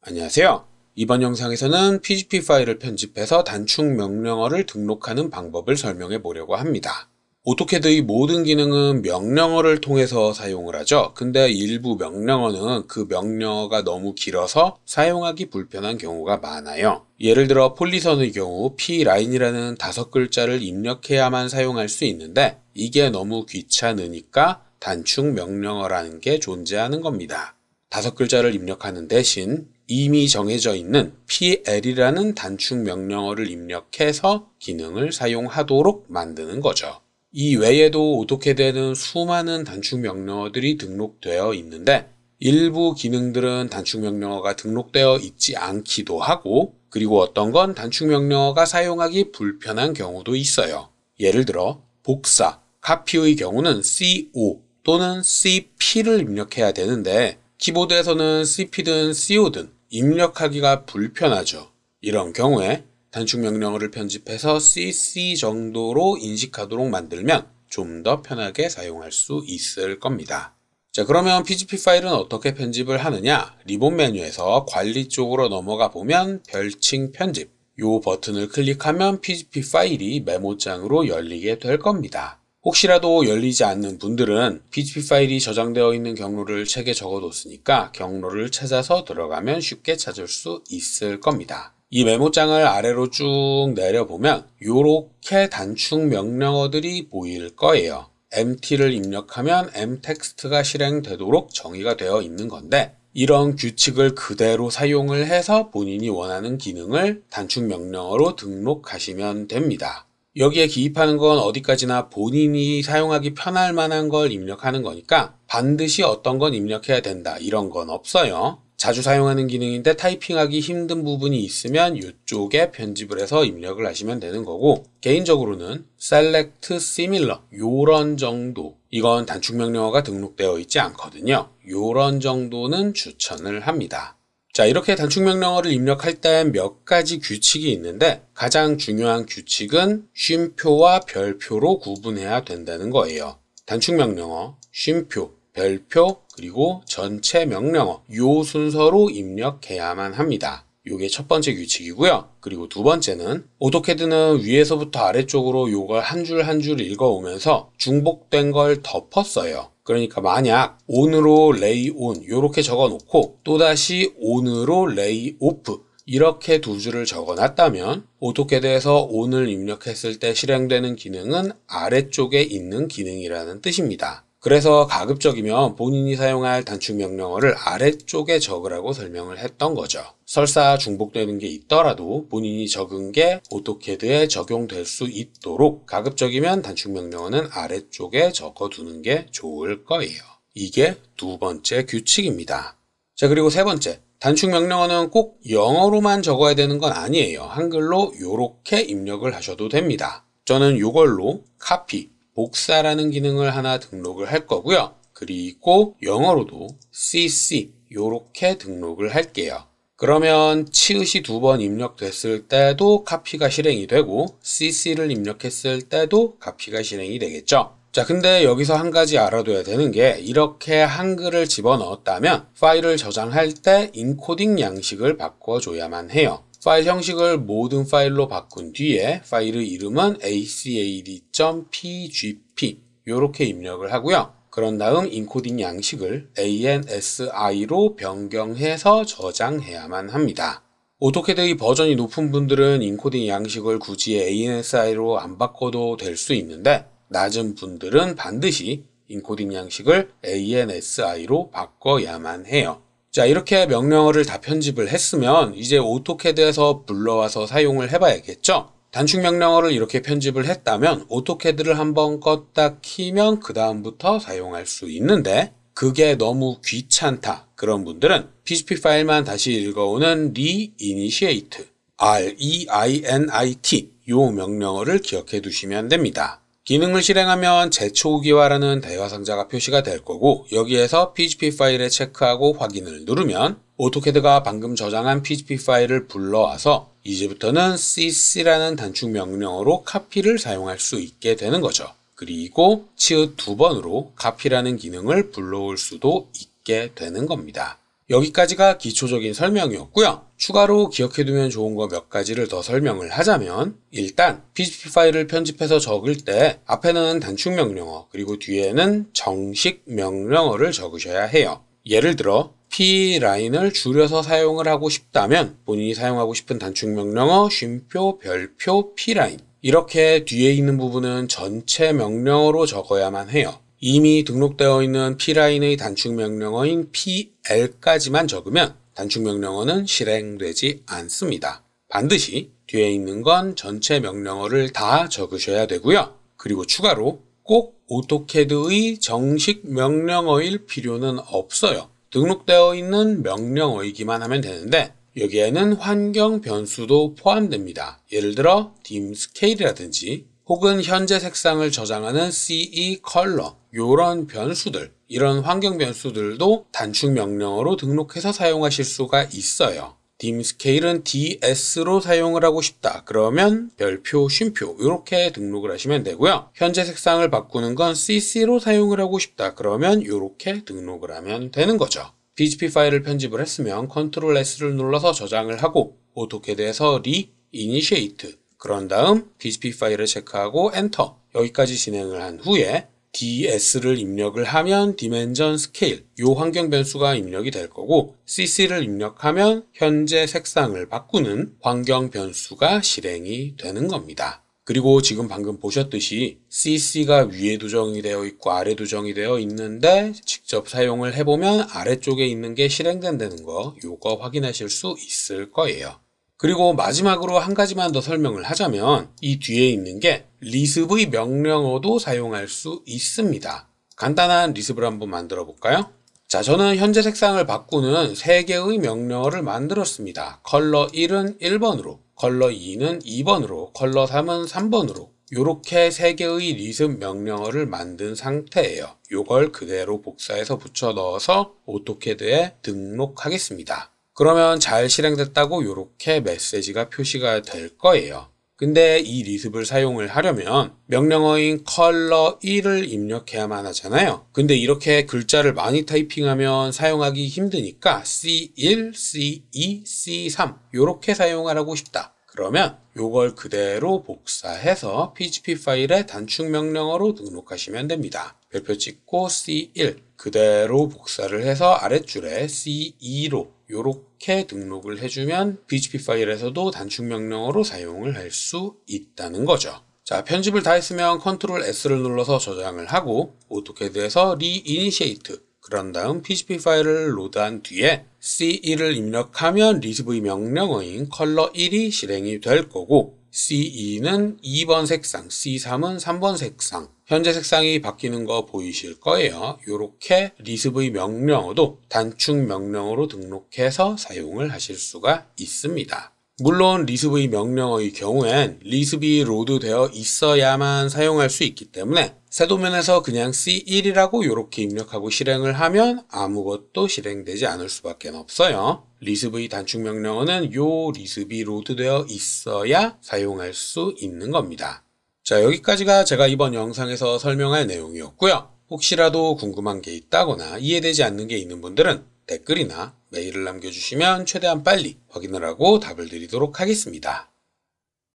안녕하세요. 이번 영상에서는 PGP 파일을 편집해서 단축 명령어를 등록하는 방법을 설명해 보려고 합니다. 오토캐드의 모든 기능은 명령어를 통해서 사용을 하죠. 근데 일부 명령어는 그 명령어가 너무 길어서 사용하기 불편한 경우가 많아요. 예를 들어 폴리선의 경우 P라인이라는 5글자를 입력해야만 사용할 수 있는데 이게 너무 귀찮으니까 단축 명령어라는 게 존재하는 겁니다. 5글자를 입력하는 대신 이미 정해져 있는 PL이라는 단축 명령어를 입력해서 기능을 사용하도록 만드는 거죠. 이 외에도 오토캐드에는 수많은 단축 명령어들이 등록되어 있는데 일부 기능들은 단축 명령어가 등록되어 있지 않기도 하고, 그리고 어떤 건 단축 명령어가 사용하기 불편한 경우도 있어요. 예를 들어 복사, 카피의 경우는 CO 또는 CP를 입력해야 되는데 키보드에서는 CP든 CO든 입력하기가 불편하죠. 이런 경우에 단축 명령어를 편집해서 CC 정도로 인식하도록 만들면 좀 더 편하게 사용할 수 있을 겁니다. 자, 그러면 PGP 파일은 어떻게 편집을 하느냐? 리본 메뉴에서 관리 쪽으로 넘어가 보면 별칭 편집, 이 버튼을 클릭하면 PGP 파일이 메모장으로 열리게 될 겁니다. 혹시라도 열리지 않는 분들은 PGP 파일이 저장되어 있는 경로를 책에 적어뒀으니까 경로를 찾아서 들어가면 쉽게 찾을 수 있을 겁니다. 이 메모장을 아래로 쭉 내려보면 이렇게 단축 명령어들이 보일 거예요. MT를 입력하면 M텍스트가 실행되도록 정의가 되어 있는 건데, 이런 규칙을 그대로 사용을 해서 본인이 원하는 기능을 단축 명령어로 등록하시면 됩니다. 여기에 기입하는 건 어디까지나 본인이 사용하기 편할 만한 걸 입력하는 거니까 반드시 어떤 건 입력해야 된다 이런 건 없어요. 자주 사용하는 기능인데 타이핑하기 힘든 부분이 있으면 이쪽에 편집을 해서 입력을 하시면 되는 거고, 개인적으로는 select similar 요런 정도, 이건 단축 명령어가 등록되어 있지 않거든요. 요런 정도는 추천을 합니다. 자, 이렇게 단축 명령어를 입력할 때 몇 가지 규칙이 있는데 가장 중요한 규칙은 쉼표와 별표로 구분해야 된다는 거예요. 단축 명령어, 쉼표, 별표, 그리고 전체 명령어 요 순서로 입력해야만 합니다. 요게 첫 번째 규칙이고요. 그리고 두 번째는 오토캐드는 위에서부터 아래쪽으로 요걸 한 줄 한 줄 읽어오면서 중복된 걸 덮었어요. 그러니까 만약 on으로 lay on 요렇게 적어놓고 또다시 on으로 lay off 이렇게 두 줄을 적어놨다면 오토캐드에서 on을 입력했을 때 실행되는 기능은 아래쪽에 있는 기능이라는 뜻입니다. 그래서 가급적이면 본인이 사용할 단축 명령어를 아래쪽에 적으라고 설명을 했던 거죠. 설사 중복되는 게 있더라도 본인이 적은 게 오토캐드에 적용될 수 있도록 가급적이면 단축 명령어는 아래쪽에 적어두는 게 좋을 거예요. 이게 두 번째 규칙입니다. 자, 그리고 세 번째, 단축 명령어는 꼭 영어로만 적어야 되는 건 아니에요. 한글로 요렇게 입력을 하셔도 됩니다. 저는 요걸로 카피, 복사라는 기능을 하나 등록을 할 거고요. 그리고 영어로도 CC 요렇게 등록을 할게요. 그러면 치읓이 2번 입력됐을 때도 카피가 실행이 되고 CC를 입력했을 때도 카피가 실행이 되겠죠. 자, 근데 여기서 한 가지 알아둬야 되는 게, 이렇게 한글을 집어넣었다면 파일을 저장할 때 인코딩 양식을 바꿔줘야만 해요. 파일 형식을 모든 파일로 바꾼 뒤에 파일의 이름은 acad.pgp 이렇게 입력을 하고요. 그런 다음 인코딩 양식을 ANSI로 변경해서 저장해야만 합니다. 오토캐드의 버전이 높은 분들은 인코딩 양식을 굳이 ANSI로 안 바꿔도 될 수 있는데, 낮은 분들은 반드시 인코딩 양식을 ANSI로 바꿔야만 해요. 자, 이렇게 명령어를 다 편집을 했으면 이제 오토캐드에서 불러와서 사용을 해봐야겠죠? 단축 명령어를 이렇게 편집을 했다면 오토캐드를 한번 껐다 키면 그 다음부터 사용할 수 있는데, 그게 너무 귀찮다 그런 분들은 PGP 파일만 다시 읽어오는 reinitiate, REINIT 요 명령어를 기억해 두시면 됩니다. 기능을 실행하면 재초기화라는 대화 상자가 표시가 될 거고, 여기에서 PGP 파일에 체크하고 확인을 누르면 오토캐드가 방금 저장한 PGP 파일을 불러와서 이제부터는 cc라는 단축 명령어로 카피를 사용할 수 있게 되는 거죠. 그리고 치읓 2번으로 카피라는 기능을 불러올 수도 있게 되는 겁니다. 여기까지가 기초적인 설명이었고요. 추가로 기억해두면 좋은 거 몇 가지를 더 설명을 하자면, 일단 PGP 파일을 편집해서 적을 때 앞에는 단축 명령어 그리고 뒤에는 정식 명령어를 적으셔야 해요. 예를 들어 P라인을 줄여서 사용을 하고 싶다면 본인이 사용하고 싶은 단축 명령어 쉼표, 별표, P라인, 이렇게 뒤에 있는 부분은 전체 명령어로 적어야만 해요. 이미 등록되어 있는 P라인의 단축 명령어인 PL까지만 적으면 단축 명령어는 실행되지 않습니다. 반드시 뒤에 있는 건 전체 명령어를 다 적으셔야 되고요. 그리고 추가로 꼭 오토캐드의 정식 명령어일 필요는 없어요. 등록되어 있는 명령어이기만 하면 되는데 여기에는 환경 변수도 포함됩니다. 예를 들어 dim scale이라든지 혹은 현재 색상을 저장하는 CE 컬러, 이런 변수들, 이런 환경 변수들도 단축 명령어로 등록해서 사용하실 수가 있어요. dim scale은 DS로 사용을 하고 싶다. 그러면 별표, 쉼표 이렇게 등록을 하시면 되고요. 현재 색상을 바꾸는 건 CC로 사용을 하고 싶다. 그러면 이렇게 등록을 하면 되는 거죠. PGP 파일을 편집을 했으면 Ctrl S를 눌러서 저장을 하고 오토캐드에서 Reinitiate, 그런 다음 PGP 파일을 체크하고 엔터, 여기까지 진행을 한 후에 DS를 입력을 하면 Dimension Scale, 이 환경 변수가 입력이 될 거고 CC를 입력하면 현재 색상을 바꾸는 환경 변수가 실행이 되는 겁니다. 그리고 지금 방금 보셨듯이 CC가 위에도 정의되어 있고 아래도 정의되어 있는데 직접 사용을 해보면 아래쪽에 있는 게 실행된다는 거, 요거 확인하실 수 있을 거예요. 그리고 마지막으로 한 가지만 더 설명을 하자면 이 뒤에 있는 게 리습의 명령어도 사용할 수 있습니다. 간단한 리습을 한번 만들어 볼까요? 자, 저는 현재 색상을 바꾸는 3개의 명령어를 만들었습니다. 컬러 1은 1번으로, 컬러 2는 2번으로, 컬러 3은 3번으로 이렇게 3개의 리습 명령어를 만든 상태예요. 이걸 그대로 복사해서 붙여 넣어서 오토캐드에 등록하겠습니다. 그러면 잘 실행됐다고 이렇게 메시지가 표시가 될 거예요. 근데 이 리습을 사용을 하려면 명령어인 컬러 1을 입력해야만 하잖아요. 근데 이렇게 글자를 많이 타이핑하면 사용하기 힘드니까 C1, C2, C3 이렇게 사용을 하고 싶다. 그러면 이걸 그대로 복사해서 PGP 파일에 단축 명령어로 등록하시면 됩니다. 별표 찍고 C1 그대로 복사를 해서 아랫줄에 C2로 이렇게 등록을 해주면 PGP 파일에서도 단축 명령어로 사용을 할 수 있다는 거죠. 자, 편집을 다 했으면 Ctrl S를 눌러서 저장을 하고 오토캐드에서 Reinitiate, 그런 다음 PGP 파일을 로드한 뒤에 C1을 입력하면 리습의 명령어인 컬러 1이 실행이 될 거고 C2는 2번 색상, C3은 3번 색상, 현재 색상이 바뀌는 거 보이실 거예요. 이렇게 리습의 명령어도 단축 명령어로 등록해서 사용을 하실 수가 있습니다. 물론 리습의 명령어의 경우엔 리습이 로드되어 있어야만 사용할 수 있기 때문에 세도면에서 그냥 C1이라고 이렇게 입력하고 실행을 하면 아무것도 실행되지 않을 수밖에 없어요. 리습의 단축 명령어는 요 리습이 로드되어 있어야 사용할 수 있는 겁니다. 자, 여기까지가 제가 이번 영상에서 설명할 내용이었고요. 혹시라도 궁금한 게 있다거나 이해되지 않는 게 있는 분들은 댓글이나 메일을 남겨주시면 최대한 빨리 확인을 하고 답을 드리도록 하겠습니다.